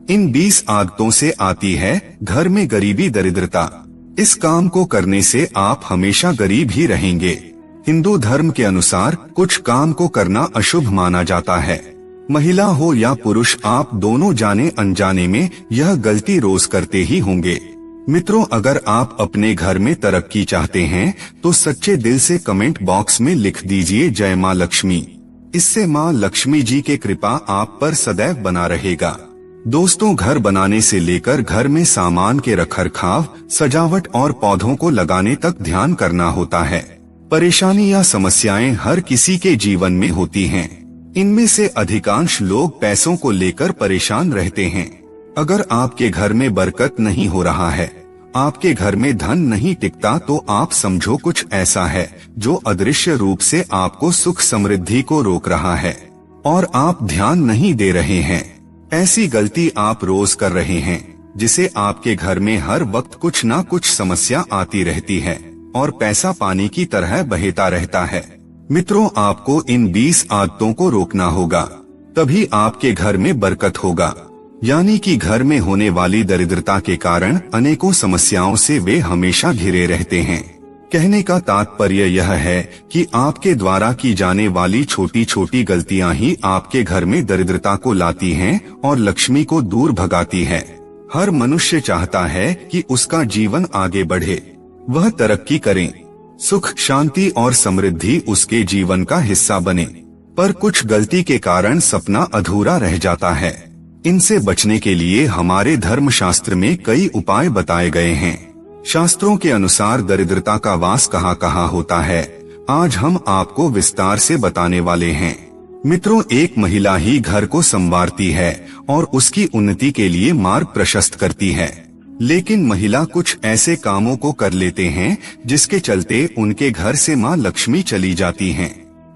इन 20 आदतों से आती है घर में गरीबी दरिद्रता। इस काम को करने से आप हमेशा गरीब ही रहेंगे। हिंदू धर्म के अनुसार कुछ काम को करना अशुभ माना जाता है। महिला हो या पुरुष, आप दोनों जाने अनजाने में यह गलती रोज करते ही होंगे। मित्रों, अगर आप अपने घर में तरक्की चाहते हैं तो सच्चे दिल से कमेंट बॉक्स में लिख दीजिए जय माँ लक्ष्मी। इससे माँ लक्ष्मी जी की कृपा आप पर सदैव बना रहेगा। दोस्तों, घर बनाने से लेकर घर में सामान के रखरखाव, सजावट और पौधों को लगाने तक ध्यान करना होता है। परेशानी या समस्याएं हर किसी के जीवन में होती हैं। इनमें से अधिकांश लोग पैसों को लेकर परेशान रहते हैं। अगर आपके घर में बरकत नहीं हो रहा है, आपके घर में धन नहीं टिकता, तो आप समझो कुछ ऐसा है जो अदृश्य रूप से आपको सुख समृद्धि को रोक रहा है और आप ध्यान नहीं दे रहे हैं। ऐसी गलती आप रोज कर रहे हैं, जिसे आपके घर में हर वक्त कुछ ना कुछ समस्या आती रहती है और पैसा पानी की तरह बहता रहता है। मित्रों, आपको इन 20 आदतों को रोकना होगा, तभी आपके घर में बरकत होगा। यानी कि घर में होने वाली दरिद्रता के कारण अनेकों समस्याओं से वे हमेशा घिरे रहते हैं। कहने का तात्पर्य यह है कि आपके द्वारा की जाने वाली छोटी छोटी गलतियां ही आपके घर में दरिद्रता को लाती हैं और लक्ष्मी को दूर भगाती है। हर मनुष्य चाहता है कि उसका जीवन आगे बढ़े, वह तरक्की करे, सुख शांति और समृद्धि उसके जीवन का हिस्सा बने। पर कुछ गलती के कारण सपना अधूरा रह जाता है। इनसे बचने के लिए हमारे धर्मशास्त्र में कई उपाय बताए गए हैं। शास्त्रों के अनुसार दरिद्रता का वास कहाँ कहाँ होता है, आज हम आपको विस्तार से बताने वाले हैं। मित्रों, एक महिला ही घर को संवारती है और उसकी उन्नति के लिए मार्ग प्रशस्त करती है। लेकिन महिला कुछ ऐसे कामों को कर लेते हैं जिसके चलते उनके घर से माँ लक्ष्मी चली जाती हैं।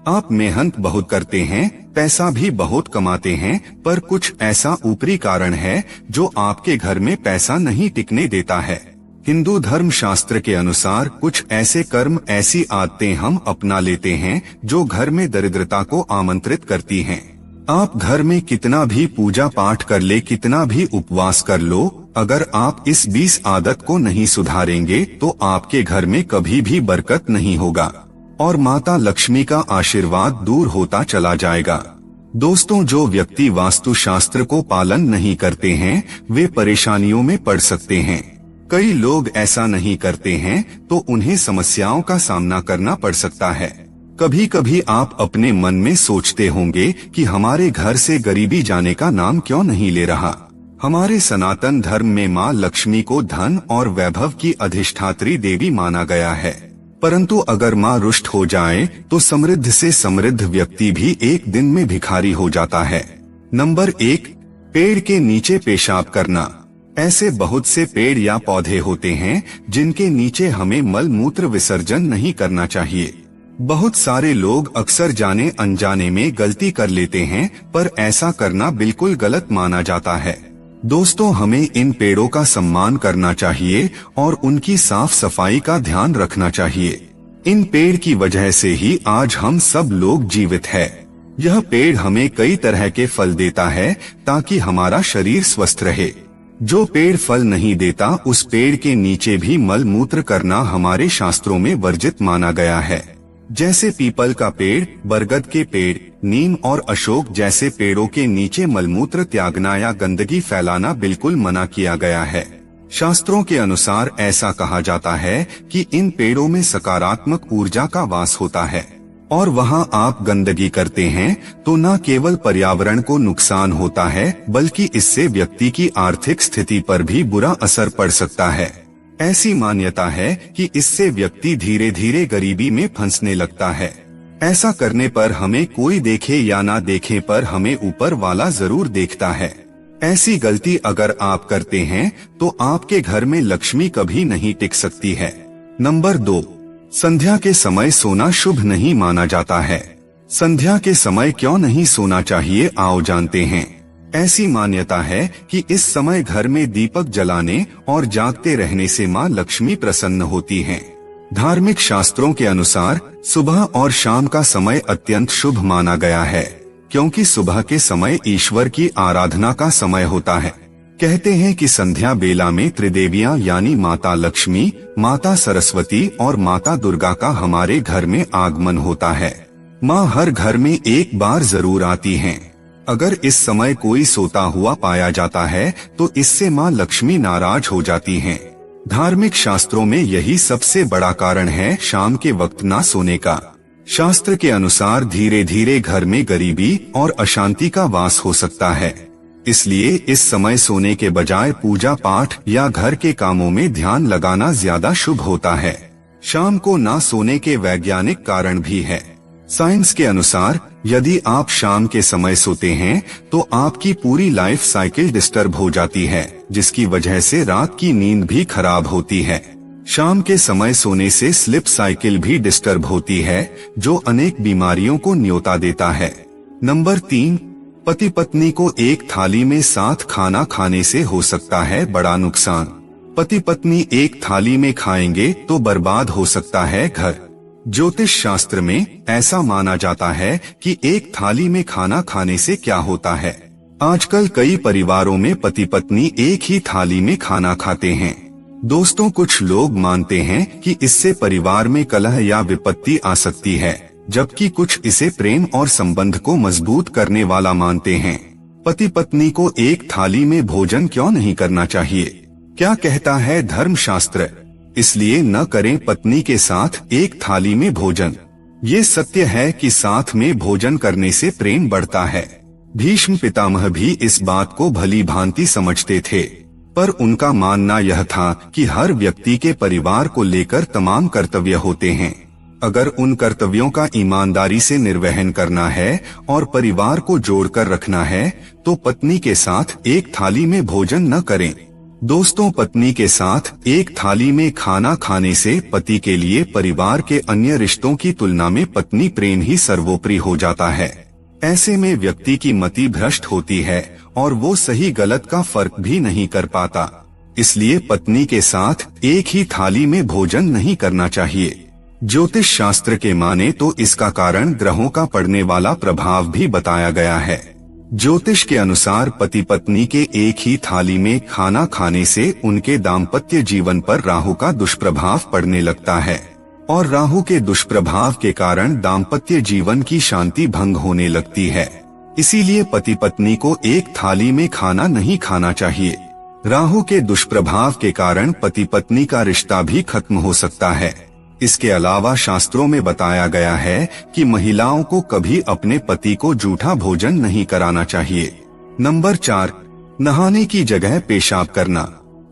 आप मेहनत बहुत करते हैं, पैसा भी बहुत कमाते हैं, पर कुछ ऐसा ऊपरी कारण है जो आपके घर में पैसा नहीं टिकने देता है। हिंदू धर्म शास्त्र के अनुसार कुछ ऐसे कर्म, ऐसी आदतें हम अपना लेते हैं जो घर में दरिद्रता को आमंत्रित करती हैं। आप घर में कितना भी पूजा पाठ कर ले, कितना भी उपवास कर लो, अगर आप इस 20 आदत को नहीं सुधारेंगे तो आपके घर में कभी भी बरकत नहीं होगा और माता लक्ष्मी का आशीर्वाद दूर होता चला जाएगा। दोस्तों, जो व्यक्ति वास्तु शास्त्र को पालन नहीं करते हैं वे परेशानियों में पड़ सकते हैं। कई लोग ऐसा नहीं करते हैं तो उन्हें समस्याओं का सामना करना पड़ सकता है। कभी कभी आप अपने मन में सोचते होंगे कि हमारे घर से गरीबी जाने का नाम क्यों नहीं ले रहा। हमारे सनातन धर्म में माँ लक्ष्मी को धन और वैभव की अधिष्ठात्री देवी माना गया है, परंतु अगर माँ रुष्ट हो जाए तो समृद्ध से समृद्ध व्यक्ति भी एक दिन में भिखारी हो जाता है। नंबर 1, पेड़ के नीचे पेशाब करना। ऐसे बहुत से पेड़ या पौधे होते हैं जिनके नीचे हमें मल मूत्र विसर्जन नहीं करना चाहिए। बहुत सारे लोग अक्सर जाने अनजाने में गलती कर लेते हैं, पर ऐसा करना बिल्कुल गलत माना जाता है। दोस्तों, हमें इन पेड़ों का सम्मान करना चाहिए और उनकी साफ सफाई का ध्यान रखना चाहिए। इन पेड़ की वजह से ही आज हम सब लोग जीवित है। यह पेड़ हमें कई तरह के फल देता है ताकि हमारा शरीर स्वस्थ रहे। जो पेड़ फल नहीं देता उस पेड़ के नीचे भी मल मूत्र करना हमारे शास्त्रों में वर्जित माना गया है। जैसे पीपल का पेड़, बरगद के पेड़, नीम और अशोक जैसे पेड़ों के नीचे मलमूत्र त्यागना या गंदगी फैलाना बिल्कुल मना किया गया है। शास्त्रों के अनुसार ऐसा कहा जाता है कि इन पेड़ों में सकारात्मक ऊर्जा का वास होता है और वहां आप गंदगी करते हैं तो न केवल पर्यावरण को नुकसान होता है बल्कि इससे व्यक्ति की आर्थिक स्थिति पर भी बुरा असर पड़ सकता है। ऐसी मान्यता है कि इससे व्यक्ति धीरे धीरे गरीबी में फंसने लगता है। ऐसा करने पर हमें कोई देखे या ना देखे पर हमें ऊपर वाला जरूर देखता है। ऐसी गलती अगर आप करते हैं तो आपके घर में लक्ष्मी कभी नहीं टिक सकती है। नंबर 2, संध्या के समय सोना शुभ नहीं माना जाता है। संध्या के समय क्यों नहीं सोना चाहिए, आओ जानते हैं। ऐसी मान्यता है कि इस समय घर में दीपक जलाने और जागते रहने से माँ लक्ष्मी प्रसन्न होती हैं। धार्मिक शास्त्रों के अनुसार सुबह और शाम का समय अत्यंत शुभ माना गया है, क्योंकि सुबह के समय ईश्वर की आराधना का समय होता है। कहते हैं कि संध्या बेला में त्रिदेवियां यानी माता लक्ष्मी, माता सरस्वती और माता दुर्गा का हमारे घर में आगमन होता है। माँ हर घर में एक बार जरूर आती हैं। अगर इस समय कोई सोता हुआ पाया जाता है तो इससे माँ लक्ष्मी नाराज हो जाती हैं। धार्मिक शास्त्रों में यही सबसे बड़ा कारण है शाम के वक्त ना सोने का। शास्त्र के अनुसार धीरे धीरे घर में गरीबी और अशांति का वास हो सकता है। इसलिए इस समय सोने के बजाय पूजा पाठ या घर के कामों में ध्यान लगाना ज्यादा शुभ होता है। शाम को ना सोने के वैज्ञानिक कारण भी है। साइंस के अनुसार यदि आप शाम के समय सोते हैं तो आपकी पूरी लाइफ साइकिल डिस्टर्ब हो जाती है, जिसकी वजह से रात की नींद भी खराब होती है। शाम के समय सोने से स्लिप साइकिल भी डिस्टर्ब होती है, जो अनेक बीमारियों को न्योता देता है। नंबर 3, पति पत्नी को एक थाली में साथ खाना खाने से हो सकता है बड़ा नुकसान। पति पत्नी एक थाली में खाएंगे तो बर्बाद हो सकता है घर। ज्योतिष शास्त्र में ऐसा माना जाता है कि एक थाली में खाना खाने से क्या होता है। आजकल कई परिवारों में पति पत्नी एक ही थाली में खाना खाते हैं। दोस्तों, कुछ लोग मानते हैं कि इससे परिवार में कलह या विपत्ति आ सकती है, जबकि कुछ इसे प्रेम और संबंध को मजबूत करने वाला मानते हैं। पति पत्नी को एक थाली में भोजन क्यों नहीं करना चाहिए? क्या कहता है धर्मशास्त्र? इसलिए न करें पत्नी के साथ एक थाली में भोजन। ये सत्य है कि साथ में भोजन करने से प्रेम बढ़ता है। भीष्म पितामह भी इस बात को भली भांति समझते थे, पर उनका मानना यह था कि हर व्यक्ति के परिवार को लेकर तमाम कर्तव्य होते हैं। अगर उन कर्तव्यों का ईमानदारी से निर्वहन करना है और परिवार को जोड़कर रखना है तो पत्नी के साथ एक थाली में भोजन न करें। दोस्तों, पत्नी के साथ एक थाली में खाना खाने से पति के लिए परिवार के अन्य रिश्तों की तुलना में पत्नी प्रेम ही सर्वोपरि हो जाता है। ऐसे में व्यक्ति की मति भ्रष्ट होती है और वो सही गलत का फर्क भी नहीं कर पाता। इसलिए पत्नी के साथ एक ही थाली में भोजन नहीं करना चाहिए। ज्योतिष शास्त्र के माने तो इसका कारण ग्रहों का पड़ने वाला प्रभाव भी बताया गया है। ज्योतिष के अनुसार पति पत्नी के एक ही थाली में खाना खाने से उनके दाम्पत्य जीवन पर राहु का दुष्प्रभाव पड़ने लगता है और राहु के दुष्प्रभाव के कारण दाम्पत्य जीवन की शांति भंग होने लगती है। इसीलिए पति पत्नी को एक थाली में खाना नहीं खाना चाहिए। राहु के दुष्प्रभाव के कारण पति पत्नी का रिश्ता भी खत्म हो सकता है। इसके अलावा शास्त्रों में बताया गया है कि महिलाओं को कभी अपने पति को जूठा भोजन नहीं कराना चाहिए। नंबर 4, नहाने की जगह पेशाब करना।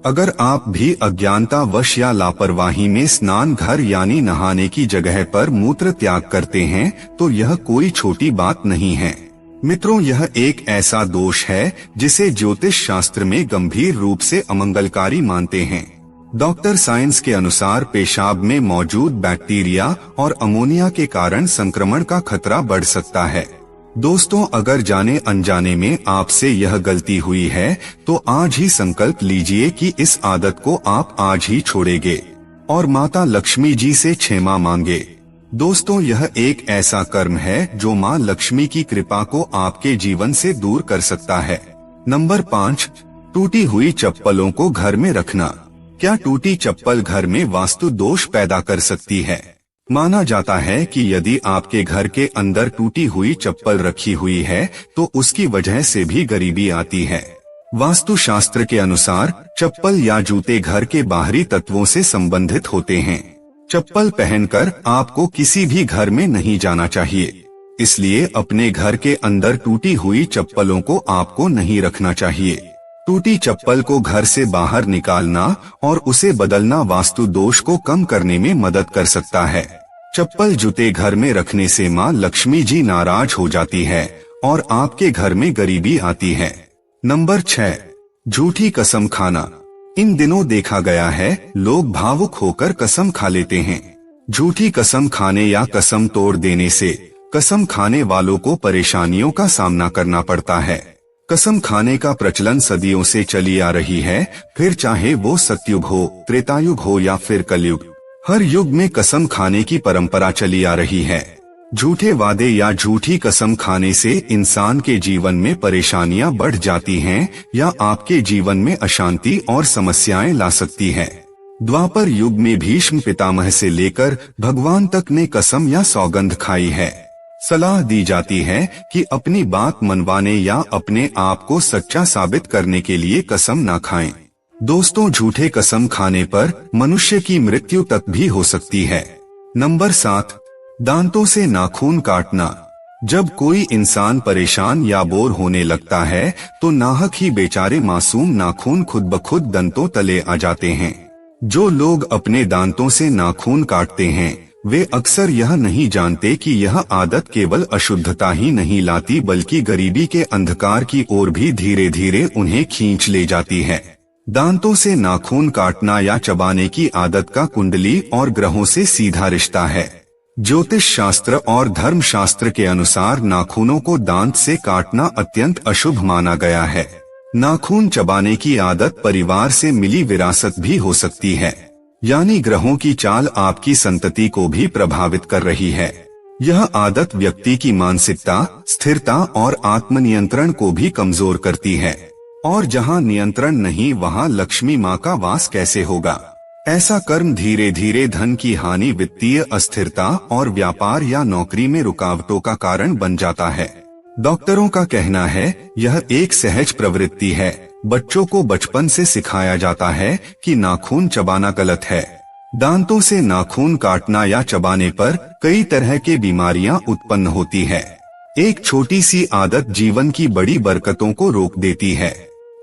अगर आप भी अज्ञानतावश या लापरवाही में स्नान घर यानी नहाने की जगह पर मूत्र त्याग करते हैं तो यह कोई छोटी बात नहीं है। मित्रों, यह एक ऐसा दोष है जिसे ज्योतिष शास्त्र में गंभीर रूप से अमंगलकारी मानते हैं। डॉक्टर साइंस के अनुसार पेशाब में मौजूद बैक्टीरिया और अमोनिया के कारण संक्रमण का खतरा बढ़ सकता है। दोस्तों, अगर जाने अनजाने में आपसे यह गलती हुई है तो आज ही संकल्प लीजिए कि इस आदत को आप आज ही छोड़ेंगे और माता लक्ष्मी जी से क्षमा मांगे। दोस्तों, यह एक ऐसा कर्म है जो माँ लक्ष्मी की कृपा को आपके जीवन से दूर कर सकता है। नंबर 5, टूटी हुई चप्पलों को घर में रखना। क्या टूटी चप्पल घर में वास्तु दोष पैदा कर सकती है? माना जाता है कि यदि आपके घर के अंदर टूटी हुई चप्पल रखी हुई है तो उसकी वजह से भी गरीबी आती है। वास्तु शास्त्र के अनुसार चप्पल या जूते घर के बाहरी तत्वों से संबंधित होते हैं। चप्पल पहनकर आपको किसी भी घर में नहीं जाना चाहिए। इसलिए अपने घर के अंदर टूटी हुई चप्पलों को आपको नहीं रखना चाहिए। टूटी चप्पल को घर से बाहर निकालना और उसे बदलना वास्तु दोष को कम करने में मदद कर सकता है। चप्पल जूते घर में रखने से माँ लक्ष्मी जी नाराज हो जाती है और आपके घर में गरीबी आती है। नंबर 6, झूठी कसम खाना। इन दिनों देखा गया है लोग भावुक होकर कसम खा लेते हैं। झूठी कसम खाने या कसम तोड़ देने से कसम खाने वालों को परेशानियों का सामना करना पड़ता है। कसम खाने का प्रचलन सदियों से चली आ रही है, फिर चाहे वो सतयुग हो, त्रेतायुग हो या फिर कलयुग, हर युग में कसम खाने की परंपरा चली आ रही है। झूठे वादे या झूठी कसम खाने से इंसान के जीवन में परेशानियां बढ़ जाती हैं या आपके जीवन में अशांति और समस्याएं ला सकती है। द्वापर युग में भीष्म पितामह से लेकर भगवान तक ने कसम या सौगंध खाई है। सलाह दी जाती है कि अपनी बात मनवाने या अपने आप को सच्चा साबित करने के लिए कसम ना खाएं। दोस्तों, झूठे कसम खाने पर मनुष्य की मृत्यु तक भी हो सकती है। नंबर 7, दांतों से नाखून काटना। जब कोई इंसान परेशान या बोर होने लगता है तो नाहक ही बेचारे मासूम नाखून खुद ब खुद दांतों तले आ जाते हैं। जो लोग अपने दांतों से नाखून काटते हैं वे अक्सर यह नहीं जानते कि यह आदत केवल अशुद्धता ही नहीं लाती बल्कि गरीबी के अंधकार की ओर भी धीरे धीरे उन्हें खींच ले जाती है। दांतों से नाखून काटना या चबाने की आदत का कुंडली और ग्रहों से सीधा रिश्ता है। ज्योतिष शास्त्र और धर्म शास्त्र के अनुसार नाखूनों को दांत से काटना अत्यंत अशुभ माना गया है। नाखून चबाने की आदत परिवार से मिली विरासत भी हो सकती है, यानी ग्रहों की चाल आपकी संतति को भी प्रभावित कर रही है। यह आदत व्यक्ति की मानसिकता, स्थिरता और आत्मनियंत्रण को भी कमजोर करती है, और जहां नियंत्रण नहीं वहां लक्ष्मी मां का वास कैसे होगा। ऐसा कर्म धीरे धीरे धन की हानि, वित्तीय अस्थिरता और व्यापार या नौकरी में रुकावटों का कारण बन जाता है। डॉक्टरों का कहना है यह एक सहज प्रवृत्ति है। बच्चों को बचपन से सिखाया जाता है कि नाखून चबाना गलत है। दांतों से नाखून काटना या चबाने पर कई तरह के बीमारियां उत्पन्न होती है। एक छोटी सी आदत जीवन की बड़ी बरकतों को रोक देती है।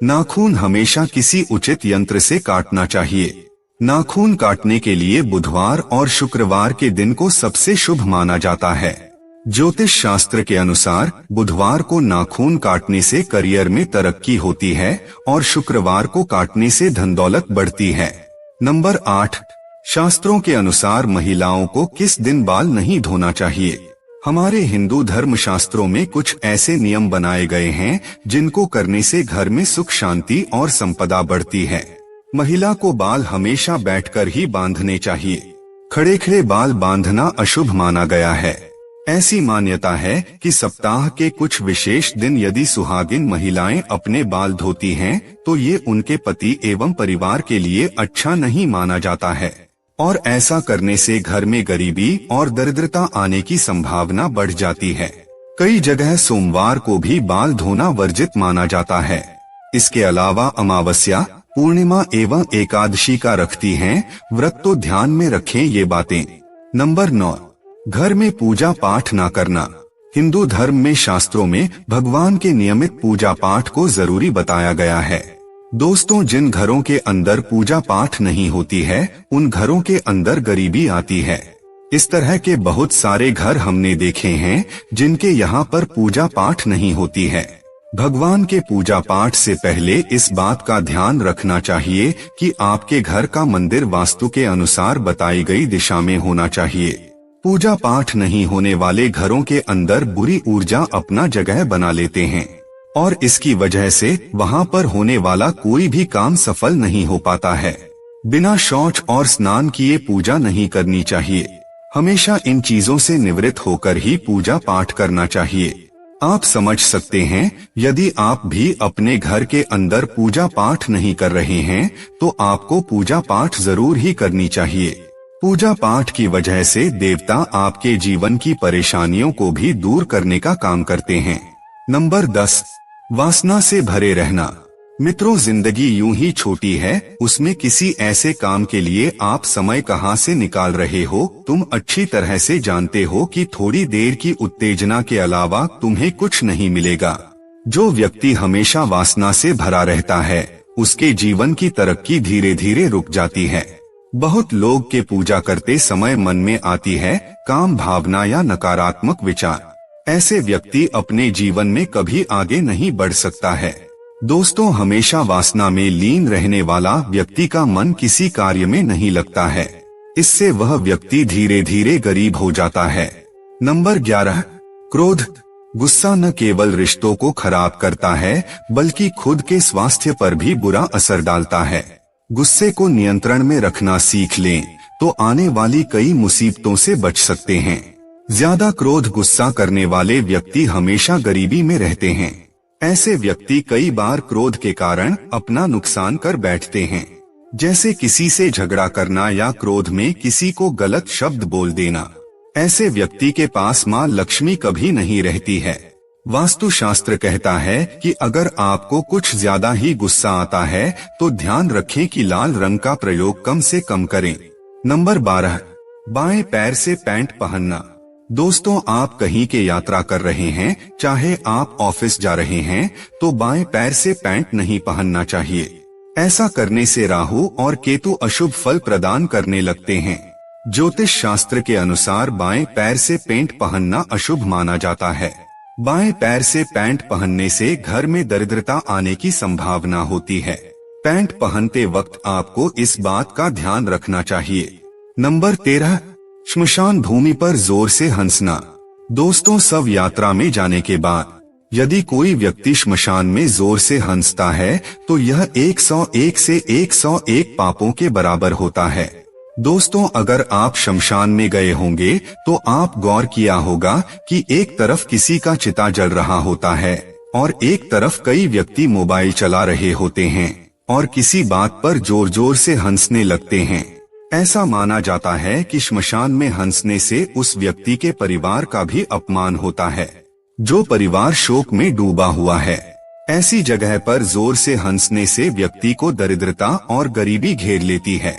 नाखून हमेशा किसी उचित यंत्र से काटना चाहिए। नाखून काटने के लिए बुधवार और शुक्रवार के दिन को सबसे शुभ माना जाता है। ज्योतिष शास्त्र के अनुसार बुधवार को नाखून काटने से करियर में तरक्की होती है और शुक्रवार को काटने से धन दौलत बढ़ती है। नंबर 8, शास्त्रों के अनुसार महिलाओं को किस दिन बाल नहीं धोना चाहिए। हमारे हिंदू धर्म शास्त्रों में कुछ ऐसे नियम बनाए गए हैं जिनको करने से घर में सुख, शांति और संपदा बढ़ती है। महिला को बाल हमेशा बैठकर ही बांधने चाहिए। खड़े खड़े बाल बांधना अशुभ माना गया है। ऐसी मान्यता है कि सप्ताह के कुछ विशेष दिन यदि सुहागिन महिलाएं अपने बाल धोती हैं तो ये उनके पति एवं परिवार के लिए अच्छा नहीं माना जाता है, और ऐसा करने से घर में गरीबी और दरिद्रता आने की संभावना बढ़ जाती है। कई जगह सोमवार को भी बाल धोना वर्जित माना जाता है। इसके अलावा अमावस्या, पूर्णिमा एवं एकादशी का रखती हैं व्रत तो ध्यान में रखें ये बातें। नंबर 9, घर में पूजा पाठ ना करना। हिंदू धर्म में शास्त्रों में भगवान के नियमित पूजा पाठ को जरूरी बताया गया है। दोस्तों, जिन घरों के अंदर पूजा पाठ नहीं होती है उन घरों के अंदर गरीबी आती है। इस तरह के बहुत सारे घर हमने देखे हैं जिनके यहाँ पर पूजा पाठ नहीं होती है। भगवान के पूजा पाठ से पहले इस बात का ध्यान रखना चाहिए कि आपके घर का मंदिर वास्तु के अनुसार बताई गई दिशा में होना चाहिए। पूजा पाठ नहीं होने वाले घरों के अंदर बुरी ऊर्जा अपना जगह बना लेते हैं और इसकी वजह से वहां पर होने वाला कोई भी काम सफल नहीं हो पाता है। बिना शौच और स्नान किए पूजा नहीं करनी चाहिए। हमेशा इन चीजों से निवृत्त होकर ही पूजा पाठ करना चाहिए। आप समझ सकते हैं, यदि आप भी अपने घर के अंदर पूजा पाठ नहीं कर रहे हैं तो आपको पूजा पाठ जरूर ही करनी चाहिए। पूजा पाठ की वजह से देवता आपके जीवन की परेशानियों को भी दूर करने का काम करते हैं। नंबर 10, वासना से भरे रहना। मित्रों, जिंदगी यूं ही छोटी है, उसमें किसी ऐसे काम के लिए आप समय कहां से निकाल रहे हो तुम अच्छी तरह से जानते हो कि थोड़ी देर की उत्तेजना के अलावा तुम्हें कुछ नहीं मिलेगा। जो व्यक्ति हमेशा वासना से भरा रहता है उसके जीवन की तरक्की धीरे धीरे रुक जाती है। बहुत लोग के पूजा करते समय मन में आती है काम भावना या नकारात्मक विचार। ऐसे व्यक्ति अपने जीवन में कभी आगे नहीं बढ़ सकता है। दोस्तों, हमेशा वासना में लीन रहने वाला व्यक्ति का मन किसी कार्य में नहीं लगता है। इससे वह व्यक्ति धीरे धीरे गरीब हो जाता है। नंबर 11, क्रोध। गुस्सा न केवल रिश्तों को खराब करता है बल्कि खुद के स्वास्थ्य पर भी बुरा असर डालता है। गुस्से को नियंत्रण में रखना सीख लें तो आने वाली कई मुसीबतों से बच सकते हैं। ज्यादा क्रोध गुस्सा करने वाले व्यक्ति हमेशा गरीबी में रहते हैं। ऐसे व्यक्ति कई बार क्रोध के कारण अपना नुकसान कर बैठते हैं, जैसे किसी से झगड़ा करना या क्रोध में किसी को गलत शब्द बोल देना। ऐसे व्यक्ति के पास माँ लक्ष्मी कभी नहीं रहती है। वास्तु शास्त्र कहता है कि अगर आपको कुछ ज्यादा ही गुस्सा आता है तो ध्यान रखें कि लाल रंग का प्रयोग कम से कम करें। नंबर 12, बाएं पैर से पैंट पहनना। दोस्तों, आप कहीं के यात्रा कर रहे हैं, चाहे आप ऑफिस जा रहे हैं, तो बाएं पैर से पैंट नहीं पहनना चाहिए। ऐसा करने से राहु और केतु अशुभ फल प्रदान करने लगते हैं। ज्योतिष शास्त्र के अनुसार बाएं पैर से पैंट पहनना अशुभ माना जाता है। बाएं पैर से पैंट पहनने से घर में दरिद्रता आने की संभावना होती है। पैंट पहनते वक्त आपको इस बात का ध्यान रखना चाहिए। नंबर 13, श्मशान भूमि पर जोर से हंसना। दोस्तों, शव यात्रा में जाने के बाद यदि कोई व्यक्ति श्मशान में जोर से हंसता है तो यह 101 से 101 पापों के बराबर होता है। दोस्तों, अगर आप शमशान में गए होंगे तो आप गौर किया होगा कि एक तरफ किसी का चिता जल रहा होता है और एक तरफ कई व्यक्ति मोबाइल चला रहे होते हैं और किसी बात पर जोर जोर से हंसने लगते हैं। ऐसा माना जाता है कि श्मशान में हंसने से उस व्यक्ति के परिवार का भी अपमान होता है, जो परिवार शोक में डूबा हुआ है। ऐसी जगह पर जोर से हंसने से व्यक्ति को दरिद्रता और गरीबी घेर लेती है।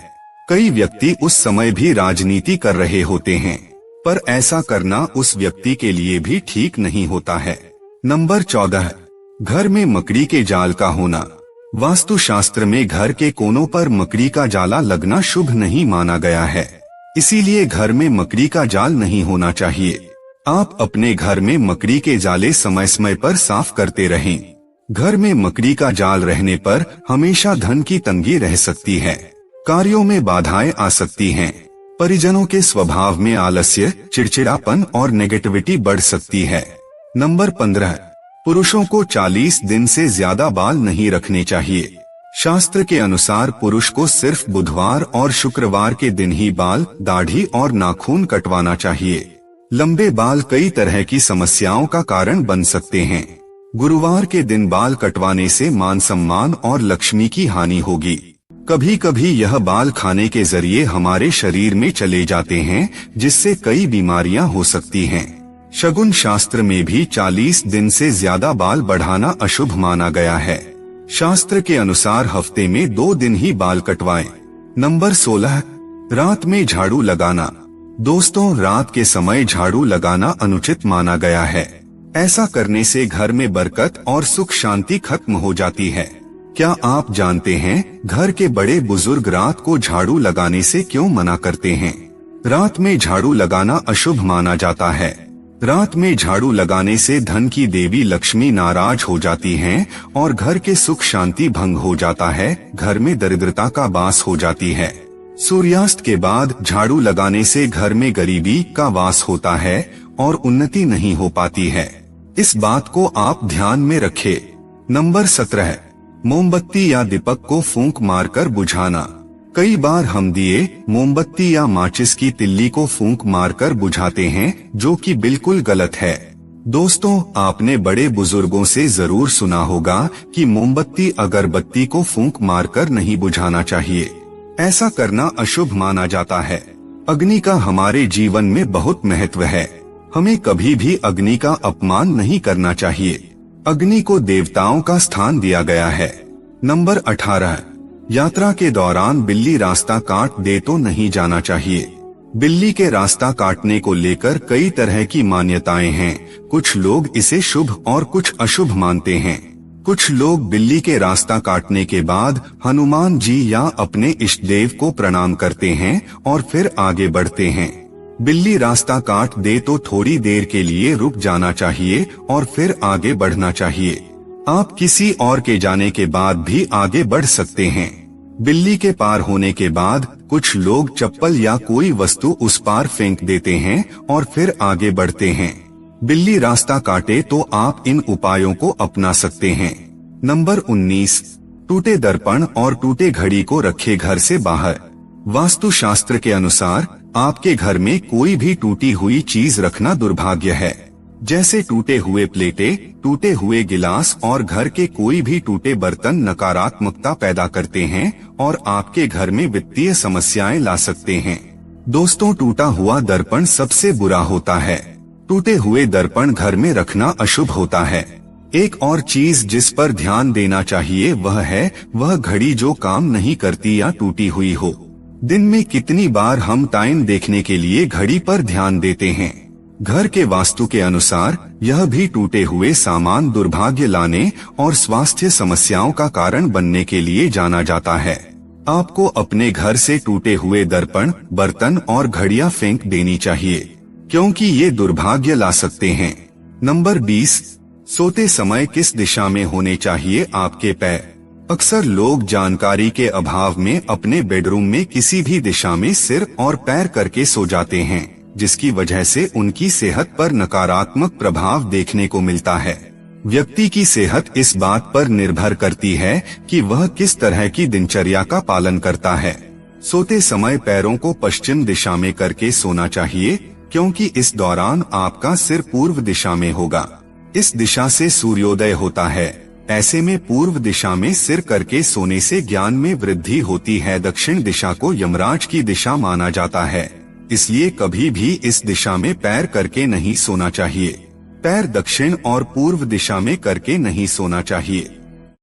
कई व्यक्ति उस समय भी राजनीति कर रहे होते हैं, पर ऐसा करना उस व्यक्ति के लिए भी ठीक नहीं होता है। नंबर 14, घर में मकड़ी के जाल का होना। वास्तु शास्त्र में घर के कोनों पर मकड़ी का जाला लगना शुभ नहीं माना गया है, इसीलिए घर में मकड़ी का जाल नहीं होना चाहिए। आप अपने घर में मकड़ी के जाले समय समय पर साफ करते रहें। घर में मकड़ी का जाल रहने पर हमेशा धन की तंगी रह सकती है, कार्यों में बाधाएं आ सकती हैं, परिजनों के स्वभाव में आलस्य, चिड़चिड़ापन और नेगेटिविटी बढ़ सकती है। नंबर 15, पुरुषों को 40 दिन से ज्यादा बाल नहीं रखने चाहिए। शास्त्र के अनुसार पुरुष को सिर्फ बुधवार और शुक्रवार के दिन ही बाल, दाढ़ी और नाखून कटवाना चाहिए। लंबे बाल कई तरह की समस्याओं का कारण बन सकते हैं। गुरुवार के दिन बाल कटवाने से मान सम्मान और लक्ष्मी की हानि होगी। कभी कभी यह बाल खाने के जरिए हमारे शरीर में चले जाते हैं, जिससे कई बीमारियां हो सकती हैं। शगुन शास्त्र में भी 40 दिन से ज्यादा बाल बढ़ाना अशुभ माना गया है। शास्त्र के अनुसार हफ्ते में 2 दिन ही बाल कटवाएं। नंबर 16, रात में झाड़ू लगाना। दोस्तों, रात के समय झाड़ू लगाना अनुचित माना गया है। ऐसा करने से घर में बरकत और सुख शांति खत्म हो जाती है। क्या आप जानते हैं घर के बड़े बुजुर्ग रात को झाड़ू लगाने से क्यों मना करते हैं? रात में झाड़ू लगाना अशुभ माना जाता है। रात में झाड़ू लगाने से धन की देवी लक्ष्मी नाराज हो जाती हैं और घर के सुख शांति भंग हो जाता है, घर में दरिद्रता का वास हो जाती है। सूर्यास्त के बाद झाड़ू लगाने से घर में गरीबी का वास होता है और उन्नति नहीं हो पाती है। इस बात को आप ध्यान में रखें। नंबर 17, मोमबत्ती या दीपक को फूंक मारकर बुझाना। कई बार हम दिए, मोमबत्ती या माचिस की तिल्ली को फूंक मारकर बुझाते हैं, जो कि बिल्कुल गलत है। दोस्तों, आपने बड़े बुजुर्गों से जरूर सुना होगा कि मोमबत्ती अगरबत्ती को फूंक मारकर नहीं बुझाना चाहिए। ऐसा करना अशुभ माना जाता है। अग्नि का हमारे जीवन में बहुत महत्व है। हमें कभी भी अग्नि का अपमान नहीं करना चाहिए। अग्नि को देवताओं का स्थान दिया गया है। नंबर 18, यात्रा के दौरान बिल्ली रास्ता काट दे तो नहीं जाना चाहिए। बिल्ली के रास्ता काटने को लेकर कई तरह की मान्यताएं हैं। कुछ लोग इसे शुभ और कुछ अशुभ मानते हैं। कुछ लोग बिल्ली के रास्ता काटने के बाद हनुमान जी या अपने इष्ट देव को प्रणाम करते हैं और फिर आगे बढ़ते हैं। बिल्ली रास्ता काट दे तो थोड़ी देर के लिए रुक जाना चाहिए और फिर आगे बढ़ना चाहिए। आप किसी और के जाने के बाद भी आगे बढ़ सकते हैं। बिल्ली के पार होने के बाद कुछ लोग चप्पल या कोई वस्तु उस पार फेंक देते हैं और फिर आगे बढ़ते हैं। बिल्ली रास्ता काटे तो आप इन उपायों को अपना सकते हैं। नंबर 19, टूटे दर्पण और टूटे घड़ी को रखे घर से बाहर। वास्तु शास्त्र के अनुसार आपके घर में कोई भी टूटी हुई चीज रखना दुर्भाग्य है, जैसे टूटे हुए प्लेटें, टूटे हुए गिलास और घर के कोई भी टूटे बर्तन नकारात्मकता पैदा करते हैं और आपके घर में वित्तीय समस्याएं ला सकते हैं। दोस्तों, टूटा हुआ दर्पण सबसे बुरा होता है। टूटे हुए दर्पण घर में रखना अशुभ होता है। एक और चीज जिस पर ध्यान देना चाहिए वह घड़ी जो काम नहीं करती या टूटी हुई हो। दिन में कितनी बार हम टाइम देखने के लिए घड़ी पर ध्यान देते हैं। घर के वास्तु के अनुसार यह भी टूटे हुए सामान दुर्भाग्य लाने और स्वास्थ्य समस्याओं का कारण बनने के लिए जाना जाता है। आपको अपने घर से टूटे हुए दर्पण, बर्तन और घड़ियां फेंक देनी चाहिए, क्योंकि ये दुर्भाग्य ला सकते हैं। नंबर 20, सोते समय किस दिशा में होने चाहिए आपके पैर? अक्सर लोग जानकारी के अभाव में अपने बेडरूम में किसी भी दिशा में सिर और पैर करके सो जाते हैं, जिसकी वजह से उनकी सेहत पर नकारात्मक प्रभाव देखने को मिलता है। व्यक्ति की सेहत इस बात पर निर्भर करती है कि वह किस तरह की दिनचर्या का पालन करता है। सोते समय पैरों को पश्चिम दिशा में करके सोना चाहिए, क्योंकि इस दौरान आपका सिर पूर्व दिशा में होगा। इस दिशा से सूर्योदय होता है। ऐसे में पूर्व दिशा में सिर करके सोने से ज्ञान में वृद्धि होती है। दक्षिण दिशा को यमराज की दिशा माना जाता है, इसलिए कभी भी इस दिशा में पैर करके नहीं सोना चाहिए। पैर दक्षिण और पूर्व दिशा में करके नहीं सोना चाहिए।